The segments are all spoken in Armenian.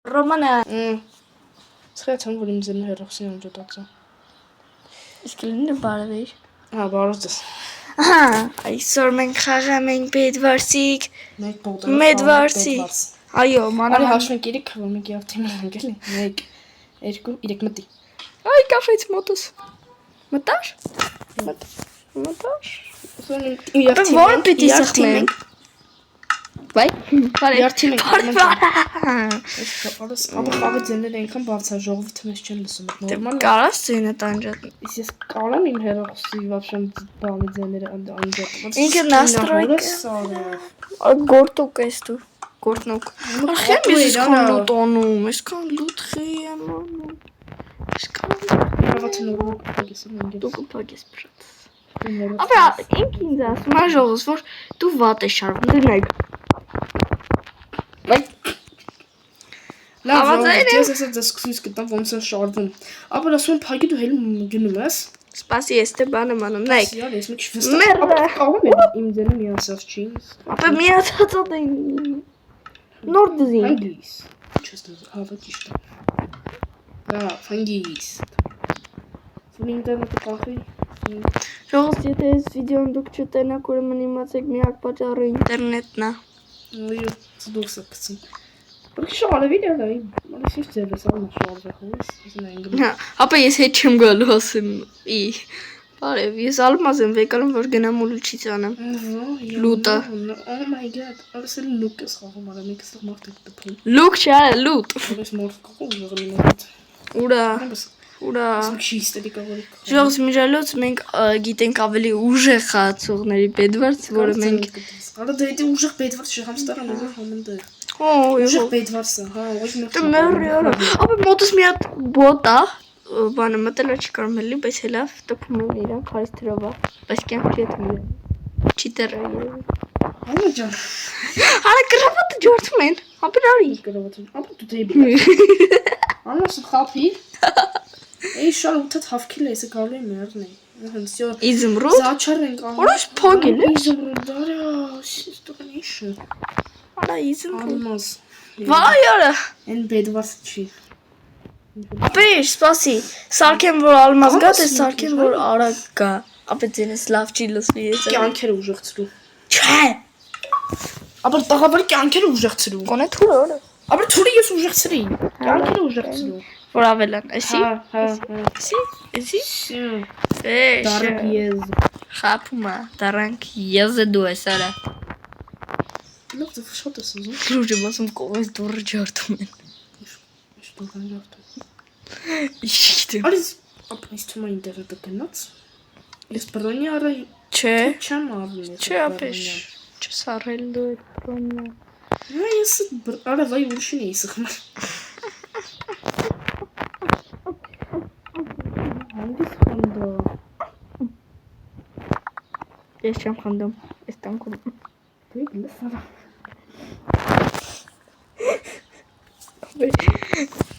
Ռոմանա։ Սխեցան, որ իմ ձերն հերոսին անջոտացա։ Իսկ լինի բարևիր։ Հա, բարոց։ Ահա, այսօր մենք խաղում ենք Bedwars-իկ։ Bedwars-ի։ Այո, մանավանդ։ Արի հաշվենք 3, որ մենք եւ թիմը ենք էլի։ 1, 2, 3 մտի։ Այ կախեց մոտս։ Մտար։ Որ պիտի սխմենք։ Վայ, բարի։ Երթիմ ենք։ Ապա խաղը ձեներ այնքան բարձր ժողովուրդը մեզ չեն լսում։ Նորմալ։ Կարաս ձենը տանջատ։ Ես կարամ իմ հերոսի вообще բանի ձեները անջատ։ Ինքը настройка։ Գորտուկ ես դու։ Գորտնուկ։ Ախ, ես լուտ անում, այսքան լուտ խի եմ անում։ Այսքան դու կփակես բրատ։ Ապա ինքն ասում է ժողովուրդ, որ դու վատ ես շարվում, դնեք։ Վայ։ Լավ, ես դեսկսից գտամ ոնց է շարվում։ Ապա ասում եմ փակի դու հել գնում ես։ Սպասի, ես դե բանը մանում, նայք։ Ես մի քիչ վստահ։ Ապա կարող եմ իմ ձենը միացած չի։ Ապա միացած ատեն։ Նոր դզին։ Անգլիս։ Չես դու հավա ճիշտ։ Լավ, անգլիս։ Ու ինտերնետը կախի։ Ժողովուրդ, եթե այս վիդեոն դուք չտենաք, ուրեմն իմացեք միակ պատճառը ինտերնետն է։ Այո, դուք սկսեցին։ Բայց շարը վիդեոն է, մալիս ես ձեր լսալ մաշարը խոս, ես նայում։ Հա, ապա ես հետ չեմ գալու ասեմ։ Բարև, ես ալմազ եմ վեկալում, որ գնամ ու լուչից անեմ։ Լուտը։ Oh my god, ասել լուկ ես խաղում, արա մեկ ստեղ մարդիկ դպրում։ Լուկ չէ, լուտ։ Ես մարդ կողում եղել եմ։ Ուրա։ Ուրա։ Ժողովուրդ, միջալոց մենք գիտենք ավելի ուժեղ խաղացողների Bedwars, որը մենք Արա դե դե ուժեղ Bedwars չհամստարան ու համընդը։ Ուժեղ Bedwars-ը, հա, ոչ մի։ Դե մերիորա։ Ապա մոտս մի հատ բոտ է, բանը մտել չի կարող մելի, բայց հելավ տպում են իրան քարիստրովա, բայց կյանք չի թվում։ Չիտեր է երևի։ Հա ջան։ Արա կրավատը ջորթում են։ Ապա արի։ Կրավատը։ Ապա դու դե։ Անաս խափի։ Эй, շար ուտած հավքիլ է, սա գալու է մերն է։ Всё. Իզմրուդ։ Զաչար ենք ահա։ Որոշ փոգել է։ Իզմրուդ, դարա, ստուգնիշը։ Արա իզմրուդ։ Ալմազ։ Վայ արա։ Են Bedwars չի։ Ապա ես սպասի, սարքեմ որ ալմազ գա, դե սարքեմ որ արագ գա։ Ապա ձենս լավ չի լսվի ես։ Կյանքերը ուժեղցրու։ Չէ։ Ապա տղավարի կյանքերը ուժեղցրու։ Կոնե թուրը օրը։ Ապա թուրը ես ուժեղցրի։ Կյանքերը ուժեղցրու։ Որ ավելան, էսի։ Հա։ Էսի։ Դարակ ես։ Խափումա, դարանք եզը դու ես արա։ Լավ, դու շատ ես ուզում։ Լուջը մասում կողես դուրը ջարդում են։ Ինչ դու կան ջարդում։ Իշիտ։ Արիս, ապա ես թվում է ինտերնետը գնաց։ Ես բրոնի արա Չէ։ չեմ արվում։ Չէ, ապեշ։ Չսարել դու այդ բրոնյա։ Հա ես արա վայ ուրիշին էի սխմել։ Հանդիս խանդա։ Ես չեմ խանդում, ես տանքում։ Դու լսարա։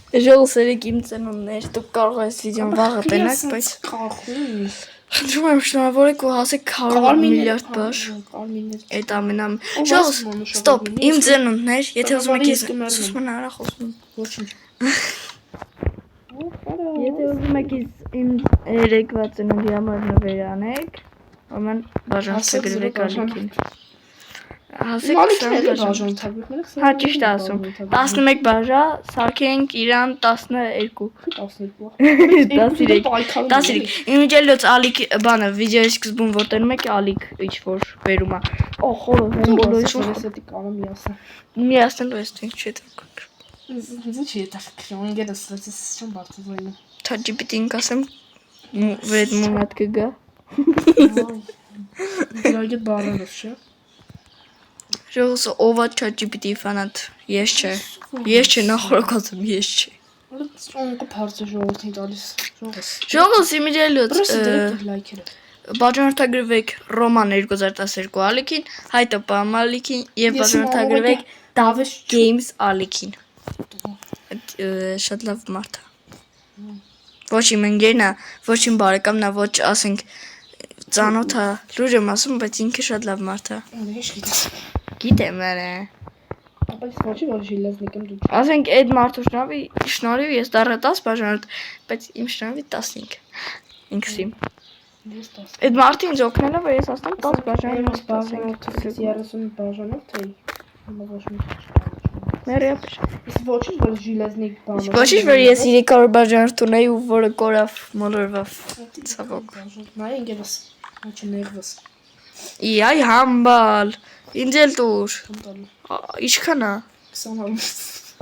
Ժողովուրդ իմ ծնունդներ, դուք կարող ես վիդեոն վաղը տենաք, բայց կախում։ խնդրում եմ շնորհավորեք ու հասեք 100 միլիարդ բար։ Այդ ամենամ։ Ժողովուրդ, ստոպ, իմ ծնունդներ, եթե ուզում եք ես սուսման արա խոսում։ Ոչինչ։ Եթե ուզում եք իմ երեկվա ծնունդի համար նվեր անեք, ուրեմն բաժանորդագրվեք Ալիքին։ Հասեք 20 բաժանորդագրվեք։ Հա ճիշտ ասում։ 11 բաժա, սարքենք իրան 12։ 13։ Իմիջելոց Ալիք բանը վիդեոյի սկզբում որ տենում եք Ալիք ինչ որ վերում է։ Օ խորը բոլորի շորեսետի կարող միասն։ Միասնելու ես ինչ չէ դուք։ Ինչ է դա քրոն սրացես չեմ բարձրացնում։ ChatGPT-ին կասեմ վեդ մոնատ կգա։ Դրագե բարերով չէ։ Ժողովուրդ ով է ChatGPT-ի ֆանատ։ Ես չէ։ Ես չէ նախորդ ես չէ։ Ոնք բարձր ժողովրդին տալիս Ժողովուրդ իմիջելոց բաժանորդագրվեք Ռոման 2012 Ալիքին, Հայտոպամ Ալիքին եւ բաժանորդագրվեք Davish Games Ալիքին։ Շատ լավ մարդ է։ Ոչ իմ ընկերն է, ոչ իմ բարեկամն է, ոչ ասենք ծանոթ է, լուրջ եմ ասում, բայց ինքը շատ լավ մարդ է։ Ինչ գիտես։ Գիտեմ, արե։ բայց ոչի որ ժիլեզնիկ եմ դու։ Ասենք այդ մարդու շնորհիվ ես դառա 10 բաժանորդ, բայց իմ շնորհիվ 15։ Ինքս իմ։ Ես 10։ Այդ մարդը ինձ օգնել է, որ ես ասեմ 10 բաժանորդ, 30 բաժանորդ էի։ Հիմա ոչ մի։ Մերիապ։ Իսկ ոչի որ ժիլեզնիկ բան։ Ոչինչ որ ես 300 բաժանորդ ունեի ու որը կորավ, մոլորվավ։ Ցավոք։ Նայ ինքս ոչի ներվս։ Այ համբալ։ Ինձ էլ տուր։ Ինչքան է։ 20։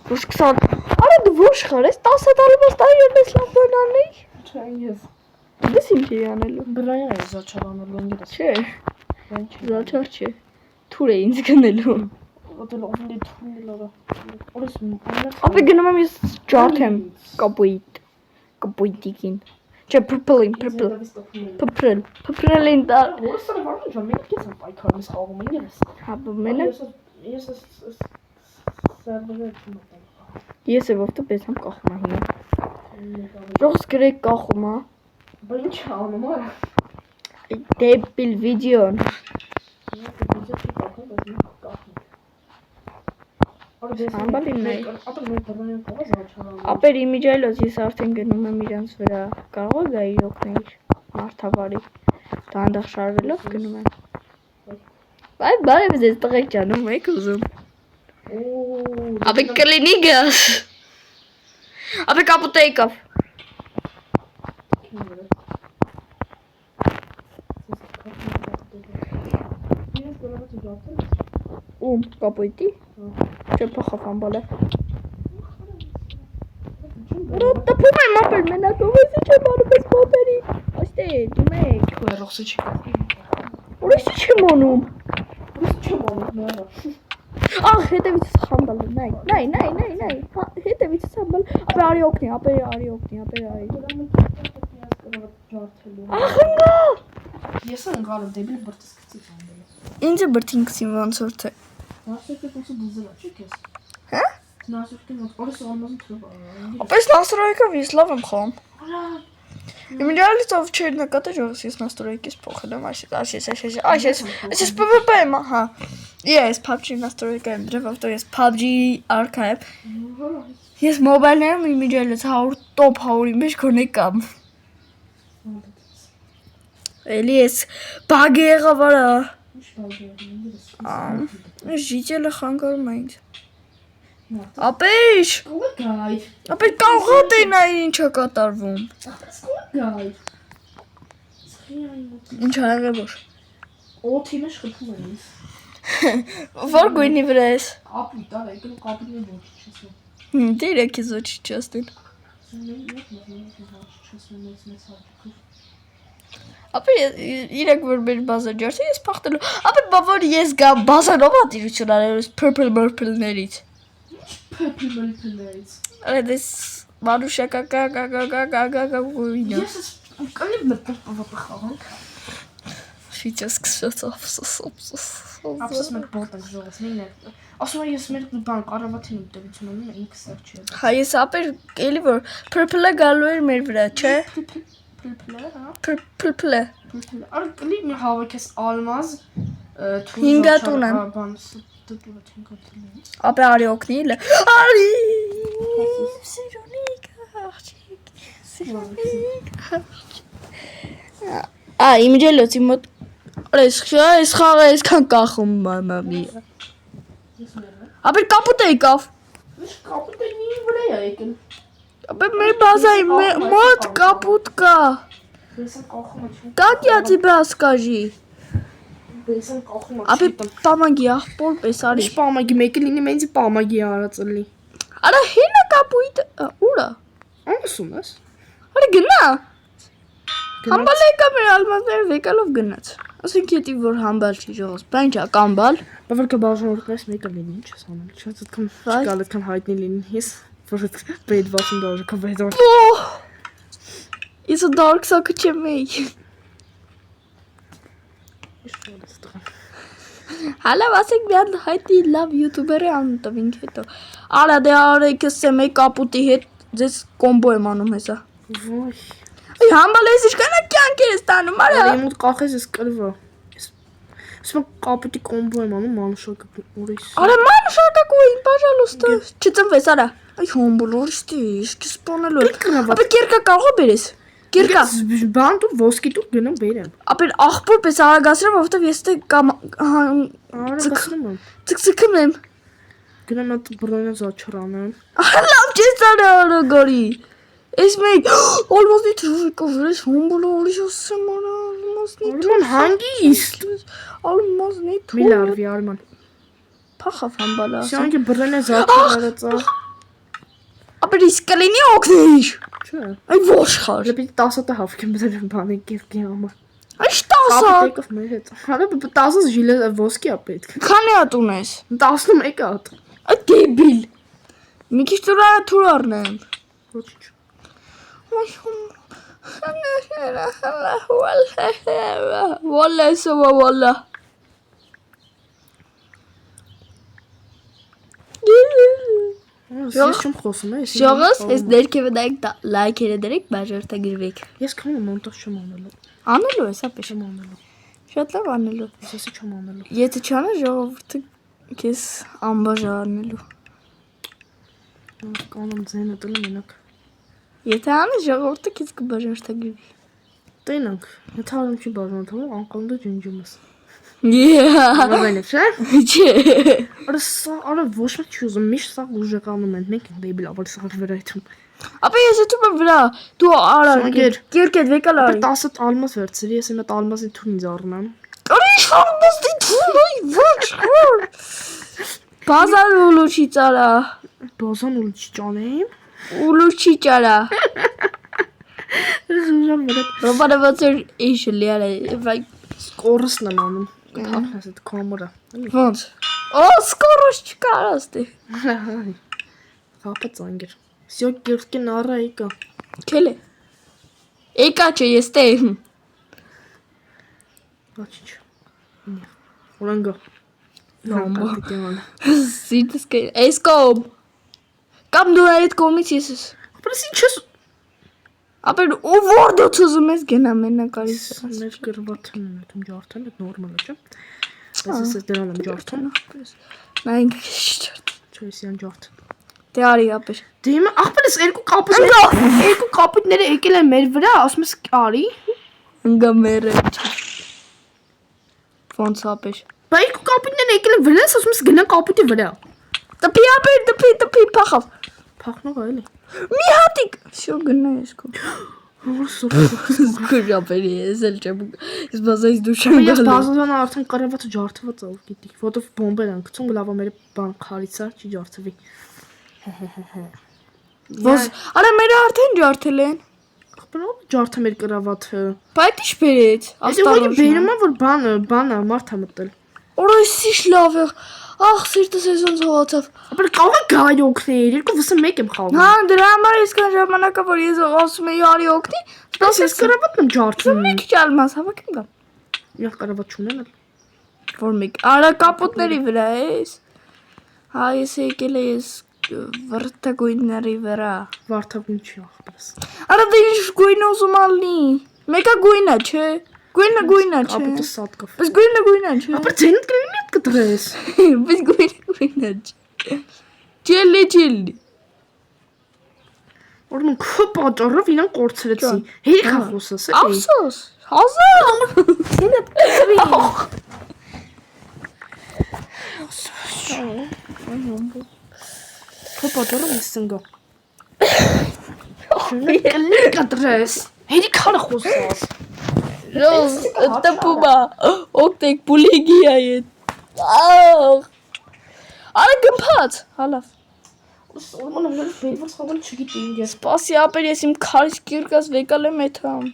Ոչ 20։ Արա դու ոչ խարես 10 տալու տայ ես լավ բանալի։ Չէ, ես։ Դες իմ չի անելու։ Բրայա է զաչարանելու ինքս։ Չէ։ Զաչար չէ։ Թուր է ինձ գնելու։ Ոտել օվնի թունելը։ Օրս Ապա գնում եմ ես ջարդեմ կապույտիկին։ Չէ, purple-ին, purple-ին դա։ Որս է վարում ջան, մենք քիչ պայքարից խաղում ենք ես։ Հա, մենը Ես սերվերը չեմ։ ես եմ ովտո պես եմ կախում հիմա։ Ռոս գրեք կախում է։ Բա ինչ անում է։ Դեպիլ վիդեոն։ Համբալին նայ։ Ապեր իմիջայլոց ես արդեն գնում եմ իրանց վրա։ Կարող է գայի օգնել մարդավարի։ Դանդաղ շարվելով գնում եմ։ Բայ բարև ձեզ տղեկ ջանում եք ուզում։ Ապե կլինի գաս։ Ապե կապուտ եկավ։ Ում կապույտի։ Չէ փոխավ ամբալը։ Տպում եմ ապեր մենակ ով էսի չեմ անում ես մոտերի։ Ոստե դու մեկ։ Ռոքսը չի։ Ուրիշ չեմ անում։ Ուրիշ չեմ անում նորա։ Ահ հետևից խամբալ նայ։ Հետևից խամբալ։ Ապե արի օգնի, ապե արի։ Ահ ընկա։ Ես ընկալը դեպի բրտսկցի ամբել։ Ինձ է բրտինքսին ոնց որ թե։ Նասրիկը ոնց դիզելա չի քեզ։ Հա? Նասրիկը օրս ամազն թող։ Ապես նաստրոյկով ես լավ եմ խոհում։ Իմ реалիզով չէր նկատել որ ես նաստրոյկից փոխել եմ այս PvP եմ, հա։ Ես PUBG նաստրոյկա եմ դրել, որտեղ ես PUBG արքա եմ։ Ես մոբայլներում իմ реалիզ 100 top 100-ի մեջ գոնե կամ։ Էլի ես բագ եղավ արա։ Ինչ բաժ է։ Ժիջելը խանգարում է ինձ։ Ապեշ։ Գայ։ Ապե կարող է նայ ինչա կատարվում։ Գայ։ Ինչ արել որ։ Օթի մեջ խփում են ինձ։ Որ գույնի վրա ես։ Ապուտ է, եկել կապիտի ոչ չեսա։ Դիրեք ես ոչ չստին։ Ապե իրեք որ մեր բազա ջարդի ես փախտելու։ Ապե բավոր ես գա բազանով ատիրություն արել purple-ներից։ Purple-ներից։ Արա դες Մարուշա կակա գույնա։ Ես կլիպ մտնել խաղանք։ Շիճը սկսեց ափսոս։ Ափսոս մեկ բոտ ենք ժողովրդին։ Ասում եմ ես մեր բան կարավաթին ուտելություն ունեմ, ինքս էլ չի։ Հա ես ապեր էլի որ purple-ը գալու էր մեր վրա, չէ։ Purple-ը։ Արա կլիպ մի հավաքես ալմազ Հինգատուն եմ։ բան դուտուրը չենք գտնում։ Ապե արի օգնիլ։ Արի։ Սիրոնիկ աղջիկ։ Իմ ջելոցի մոտ այս խաղը այսքան կախում մամա միա։ Ապե կապուտ եկավ։ Ինչ կապուտ է նի վրա եկել։ Ապե մեր բազայի մոտ կապուտ կա։ Բեսան կախում է չի։ Как я тебя скажи։ Բեսան կախում է։ Ապե պամագի աղբոր պես արի։ Ինչ պամագի մեկը լինի մենցի պամագի արած լինի։ Արա հինա կապույտ ուրա։ Ասում ես։ Արա գնա։ Համբալ եկա մեր ալմազները վեկալով գնաց։ Ասենք եթե որ համբալ չի ժողոց, բան չա կամբալ։ Բավար կբաժանորդներս մեկը լինի, ինչ ես անել։ Շատ այդքան չկալ այդքան հայտնի լինի ես, որ պետ վասն դաժը կվեզոր։ It's a dark socket չեմ էի։ Հալավ ասենք միան հայտնի լավ յութուբեր է անում ինք հետո։ Արա դե արեք սե մեկ կապուտի հետ ձեզ կոմբո եմ անում հեսա։ Ոյ։ Այ համբալ ես ինչքան է կյանք ես տանում, արա։ Իմ մոտ կախես ես կլվա։ Ասում կապիտի կոմբո եմ անում մանուշակը ուրիշ։ Արա մանուշակակույն, пожалуйста։ Չծնվես, արա։ Այ հոմբոլորստի, իսկ սպանելու։ Ապա կերկա կարող բերես։ Կերկա։ Բան դու ոսկի դու գնամ բերեմ։ Ապա աղբոր պես արագացրեմ, որովհետև ես դե կամ Արագացնում եմ։ ցկցկում եմ։ Գնամ այդ բռնա զաչրանեմ։ Լավ չես արա արագարի։ Ես մեկ almost թրուկով ես հոմբոլորի ասեմ արա, almost Արման հանգիստ։ almost Մի լարվի Արման։ Փախավ համբալա։ Շանքի բռնա զաչրանացա։ Ապա իսկ կլինի օգնեիր։ Չէ։ Այ ոշխար։ Դեպի 10-ը հավքեմ բերեմ բանը կերկի համար։ Այ 10-ը։ Ապետեկով մեր հետ։ Հələ 10-ը ժիլե ոսկի է պետք։ Քանի հատ ունես։ 11 հատ։ Այ դեբիլ։ Մի քիչ թուր առնեմ։ Ոչինչ։ Վալլա սովա վալլա։ Ես չեմ խոսում, ես։ Շողս, ես ներքևը դայք լայքերը դրեք, բաժարտագրվեք։ Ես քանի մոնտաժ չեմ անելու։ Անելու ես, ապե Չեմ անելու։ շատ լավ անելու։ Ես չեմ անելու։ Եթե չանես ժողովուրդը քեզ անբաժանելու։ Կանոն ձենը տալու մենակ։ Եթե անես ժողովուրդը քեզ կբաժարտագրվի։ Տենանք, եթե արում չի բաժանթում, անկամ դու ջնջումս։ Yeah։ Ամենը չէ։ Չէ։ Արա ոչ մի չի ուզում, միշտ սա ուժեղանում են, մենք դեբիլ ապա սա վրա այդում։ Ապա ես ეთում եմ վրա, դու արա, Սանգեր։ կերկետ վեկալ արի։ 10 ալմաս վերցրի, ես իմ այդ ալմասի թուն ինձ առնեմ։ Կարիշ արմաստի թուրոյ ոչ։ Բազար ուլուչի ծարա։ Բազան ու չճանեմ։ Ուլուչի ճարա։ Ուժամ վրա։ Ռոբանը ոնց էր իշը լիարը, վայ Սկորսն եմ անում։ Կհապնես այդ կամերա։ ոնց։ Օ, սկորոշ չկար աստի։ Հապա ծանգեր։ Всё կերկին արա եկա։ Քելե։ Եկա չէ ես տե։ Ոչինչ։ Ուրանգա։ Նոմբո։ Դիման։ Սիտս կե։ Էս կոմ։ Կամ դու այդ կոմից ես։ Ապա ինչ ես Ապա ու որդ ուզում ես գնա մենակարից։ մեր գրվաթն են այդում ջարդան, այդ նորմալ է, չէ՞։ Ես դրան եմ ջարդում։ Նայենք շտ։ Չէ, ես յան ջարդ։ Դե արի ապեր։ Դիմը, ախպերս երկու կապիտները եկել են մեր վրա, ասում ես արի։ Ընկա մերը։ Ոնց ապեր։ Բա երկու կապիտները եկել են վրա, ասում ես գնա կապիտի վրա։ Տպի ապեր, տպի փախավ։ Փախնող այլ է։ Մի հատիկ։ Всё գնա ես կո։ Որսո։ Քուր ապեր ես էլ չեմ։ Ես բազայից դու չեմ Ես գալու։ բազոն արդեն կարևաթը ջարդված է, ով գիտի։ Որտեվ բոմբեր են գցում, լավ մեր բան խարիցա չի ջարդվի։ Ոնց, արա մերը արդեն ջարդել են։ Ախպերով ջարդը մեր կրավաթը։ Բայց ի՞նչ բերեց։ Աստարոժ։ Բերում եմ որ բանը մարդա մտել։ Օրոսիշ լավ է։ Ախ, սիրտս էսոնց հողացավ։ Ապա կարող է գայ օգնել, երկու վսը մեկ եմ խաղում։ Հա, դրա համար այսքան ժամանակա որ ես ասում եի արի օգնի, Սպասես ես կրավատն եմ ջարդում։ մի քիչ ալմաս հավաքեմ գա։ Ես կրավատ չունեմ։ Որ մեկ արա կապոտների վրա ես։ Հա, ես եկել ես վրտագույնների վրա։ Վարդագույն չի ախպերս։ Արա դե ինչ գույն ուզում ալնի։ Մեկը գույնա, չէ։ Գույնը չէ։ Ապա սատկով։ Բայց գույնը չէ։ Ապա ցենտ կլինի այդ կտրես։ Բայց գույնը չէ։ Չելի։ Օրն քո պատճառով իրան կորցրեցի։ Հերիք խոսես, էլի։ Ափսոս։ Հազար։ Քո պատճառով ես սնգա։ Կլինի կտրես։ Հերիք խոսես։ Ռոզ, տպուբա, օգտեք բուլիգի այդ։ Արա գմփած, հալավ։ Օրմանը վեր բերված խաղալ չգիտի ինձ։ Սպասի ապեր ես իմ քարից կիրկած վեկալ եմ էթամ։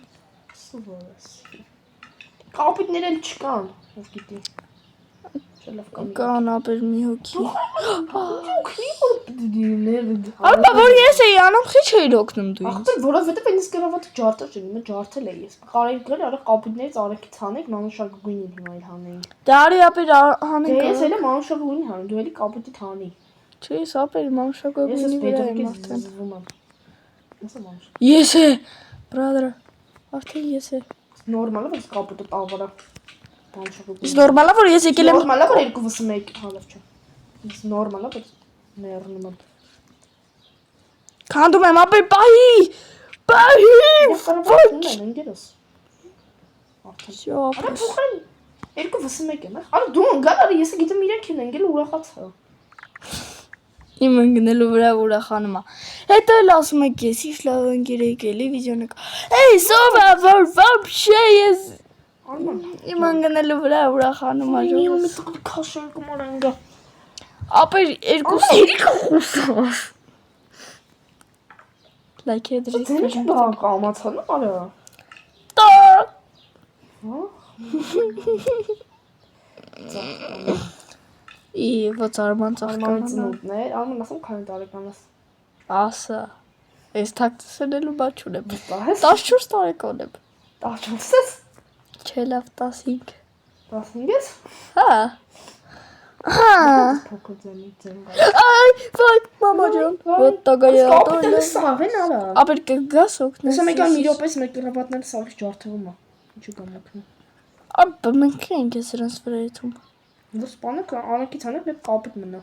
Սովորես։ Կապիտներ էլ չկան, ով գիտի։ Շալավ կան։ Կան ապեր մի հոգի։ Օքնի որ դիներ։ Արբա որ ես էի անում խիչ էի օգնում դու ինձ։ Ախտեր որովհետև այնս գրավաթը ջարդը չէ, իմը ջարդել է ես։ Կարելի գրել արա կապիտներից արեքից հանեք, մանուշակ գույնին հիմա էլ հանեին։ Դարի ապեր հանենք։ Դե ես էլ մանուշակ գույնին հանում, դու էլի կապիտի թանի։ Չէ, ես ապեր մանուշակագույնի վրա եմ արդեն։ զվում եմ։ Ոնց է մանուշակ։ Ես է, բրադր, արդեն ես է։ Նորմալ է, բայց կապիտը տավարա։ Իսկ նորմալ է որ ես եկել եմ Նորմալ է որ 2.1 հալով չէ։ Իսկ նորմալ է որ մեռնում եմ։ Քանդում եմ ապեր պահի։ Ոչ ընկերս։ Всё, Արա փոխան 2.1 եմ։ Արա դու ընկալ արի ես գիտեմ իրենք են ընկել ուրախացա։ Իմ ընկնելու վրա ուրախանում է։ Հետո էլ ասում եք ես ինչ լավ ընկեր եկելի վիդեոնը։ Էй, սովա որ вообще ես իմ ընկնելու վրա ուրախանում է։ Մի տեղ քաշեն կմարանգա։ Ապեր երկու Like it is. Ինչ բա կամացան արա։ Տա։ Ի ո՞ց արման ծաղկան։ ծնունդներ, արման ասում քանի տարեկան ես։ Ասա։ Ես թաքցնելու բաց ունեմ։ 10 14 տարեկան եմ։ 14 ես։ Չէ, լավ 15։ 15 ես։ Հա։ Հա։ Փոքր ձենի։ Այ, վայ, մամա ջան։ Вот такая Կապիտը սաղեն արա։ Ապեր կգաս օգնես։ Հեսա մեկան մի րոպես մեր կրավատները սաղի ջարդվում է։ Ինչու կամ օգնում։ Ապա մենք ենք ես նրանց վրա եթում։ Որ սպանը անակից անեք մեկ կապիտ մնա։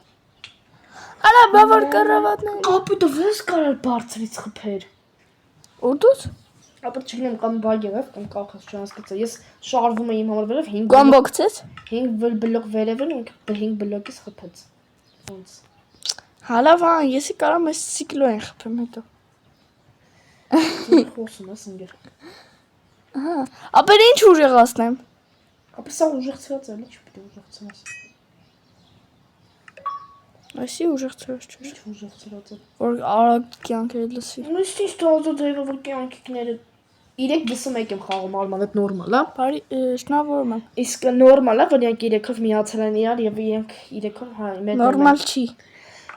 Արա բավար կռավատներ։ Կապիտը ո՞ս կարել բարձրից խփեր։ Ուրդուս։ Ապա չգիտեմ կամ բագ եղավ կամ կախած չհասկացա։ Ես շարվում եմ իմ համար վերև 5 Գամբոքցես։ 5 բլոկ վերևն ու 5 բլոկից խփեց։ Ոնց։ Հալավա, եսի կարամ ես սիկլո են խփեմ հետո։ Խոսում ես ինգեր։ Ահա։ Ապեր ինչ ուժեղացնեմ։ Ապա սա ուժեղացած է, ինչ պիտի ուժեղացած։ Այսի ուժեղացրած չէ։ Ինչ ուժեղացած է։ Որ արագ կյանքերը լսի։ Նույնիսկ ինչ տալու դեպը որ կյանքիկները 3.1 եմ խաղում արման, դա նորմալ է։ Բարի շնորհավորում եմ։ Իսկ նորմալ է, որ իրենք 3-ով միացել են իրար եւ իրենք 3-ով հա մեծ։ Նորմալ չի։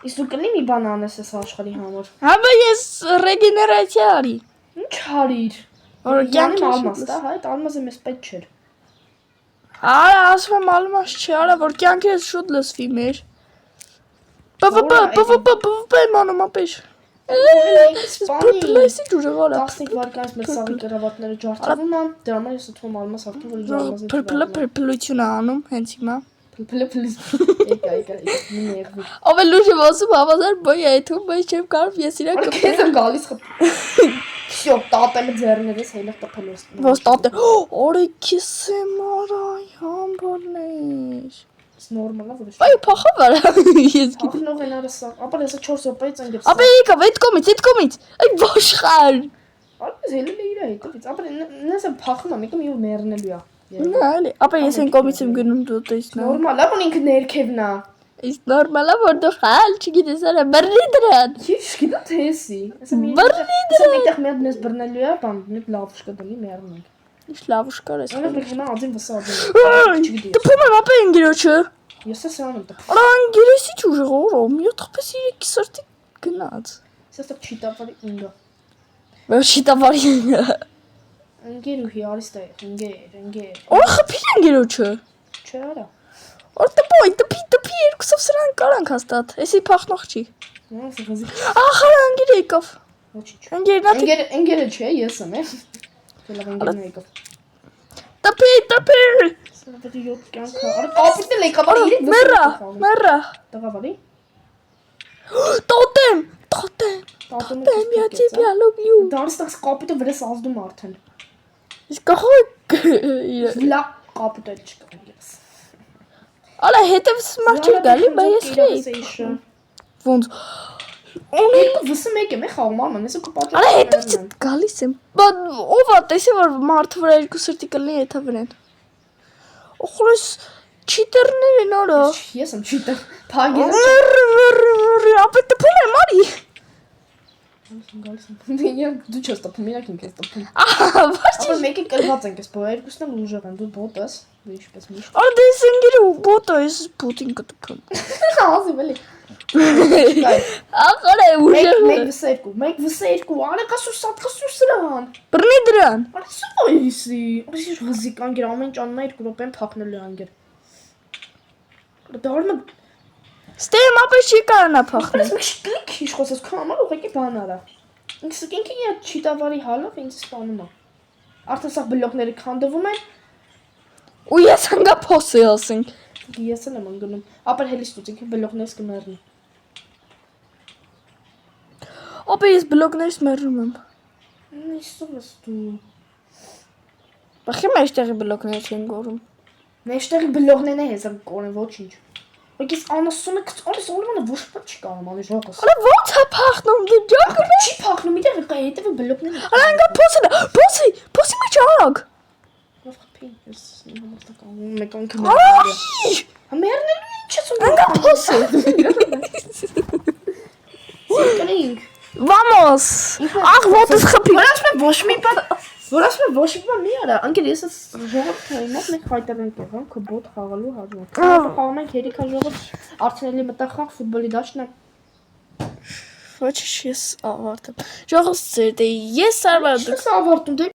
Իսկ դու կլինի մի բան անես այս աշխարհի համար։ Հաբա ես ռեգեներացիա արի։ Ինչ արիր։ Որ կյանքի ալմաս, դա հայ, ալմազը մեզ պետք չէր։ Արա ասում եմ ալմաս չի, արա որ կյանքերս շուտ լսվի մեր։ Պպ մանում ապեր։ Լսի ջուրը 15 վարկանց մեր սաղի կրավատները ջարդվում են, դրա համար ես ուտում ալմաս արդեն որ ալմազը։ Փրփլություն անում հենց հիմա։ Փլփլփլիս։ Եկա, մի ներվի։ Ավել ուժը ասում հավասար բայ այդում, բայց չեմ կարող ես իրան Քեզ եմ գալիս խփ։ Всё, տատեմը ձեռներս հելը տփելոս։ Ո՞ս տատե։ Օրեքիս եմ արայ համբորներ։ Նորմալ է որ։ Այ փախավար ես գիտեմ։ Ախնող են արսա։ Ապա ես 4 րոպեից ընկերս։ Ապա եկա այդ կոմից։ Այ ոշխար։ Ապա հելը իր հետից։ Ապա նես փախում եմ, եկեմ ու մեռնելու է։ Նայ, ապա ես այն կոմից եմ գնում դու տեսնա։ Նորմալ է, որ ինքը ներքևն է։ Իսկ նորմալ է որ դու խալ չգիտես արա բռնի դրան։ Ինչ գիտա թեսի։ Ասա միտեղ մի հատ մեզ բռնելու է, բան, մի լավ շկդալի մեռնենք։ Ինչ լավ ուշկար ես։ Անով մեքենա ադին վսադին։ Չգիտես։ Տփում եմ ապա ինգիրոջը։ Ես էս անում տփ։ Արա ինգիրոսի ջուրը մի թփես իրի սրտի գնաց։ Սա չիտապարի ինգա։ Ոչ չիտապարի։ Ընկերուհի արիստա ընկեր։ Օր խփի ինգիրոջը։ Չէ արա։ Օր տփի երկուսով սրան կարանք հաստատ։ Էսի փախնող չի։ Ես գազի։ Ահա ընկեր եկավ։ Ոչինչ։ Ընկերնա Ընկերը չէ, ես եմ։ Լավ ընկերն եկավ։ Տփի։ Սա պետք է 7 կյանք։ Արա կապիտել եկավ, արա իրեք Մերա։ Տղավարի։ Տոտեմ։ Տատումը Я тебя люблю։ Դարստաս կապիտը վրես ազդում արդեն։ Իսկ կողը Լա կապիտը չկա ես։ Արա հետևս մաչի գալի, բայց ես խի։ Ոնց։ Երկու վսը մեկ եմ խաղում արման, ես ու պատճառ։ Արա հետևից գալիս եմ։ Ով է տեսի որ մարդը վրա երկու սրտի կլինի եթե վրան։ Օխրես չիտերներ են արա։ Ես եմ չիտեր։ Փագես։ Ապա տփում եմ արի։ Դու չես տփում, իրակ ինքս տփում։ Ահա, ոչ։ Ապա մեկը կրված ենք, այս երկուսն էլ ուժեղ են, դու բոտ ես, դու ինչպես միշտ։ Արա դες ընկերը բոտո ես Պուտին կտփում։ Ազի վելի։ Ախորե ուժեղ։ Մեկ վսա երկու, արա կասուս սրան։ Բռնի դրան։ Արա սոյսի։ Այս ինչ հզիկ անգեր ամեն ինչ անում է 2 րոպեն փախնելու անգեր։ Դառնա Ստեմ ապա չի կարանա փախնել։ Բայց մի կլիկ ինչ խոսես քո համար ուղղակի բան արա։ Ինքս ինքը չիտավարի հալով ինձ սպանում է։ Արդեն սա բլոկները քանդվում են։ Ու ես հանգա փոսի ասենք։ Ես էլ եմ անգնում։ Ապա հելի ստուց ինքը բլոկներս կմեռնի։ Ապա ես բլոկներից մերժում եմ։ Իսուս դու։ Բախի մեջտեղի բլոկներից են գորում։ Մեջտեղի բլոկներն է հեսա կորեն ոչինչ։ Ոգես անասում եք, անես ուրեմն ոչ բան չի կարող անի ժողս։ Արա ո՞նց է փախնում դու ջոկը։ Չի փախնում, իդե կա հետևը բլոկներն է։ Արա հանգա փոսի մեջ արագ։ Լավ խփի, ես համստակամ մեկ անգամ։ Այ Համերնելու ինչ ես ունում։ հանգա փոսի։ Սիկնինգ։ Vamos։ Ախ ոտս խփի։ Որոշ մի ոչ մի բան մի արա, անկել ես ժողովուրդը ինքն մեկ հայտարարենք եղան, քո բոտ խաղալու հաջող։ Խաղում ենք երիքա ժողովուրդ, Արցնելի մտախաղ ֆուտբոլի դաշնակ։ Ոչ ես ավարտեմ։ Ժողովուրդ ես արվարդում։ Ես ավարտում դե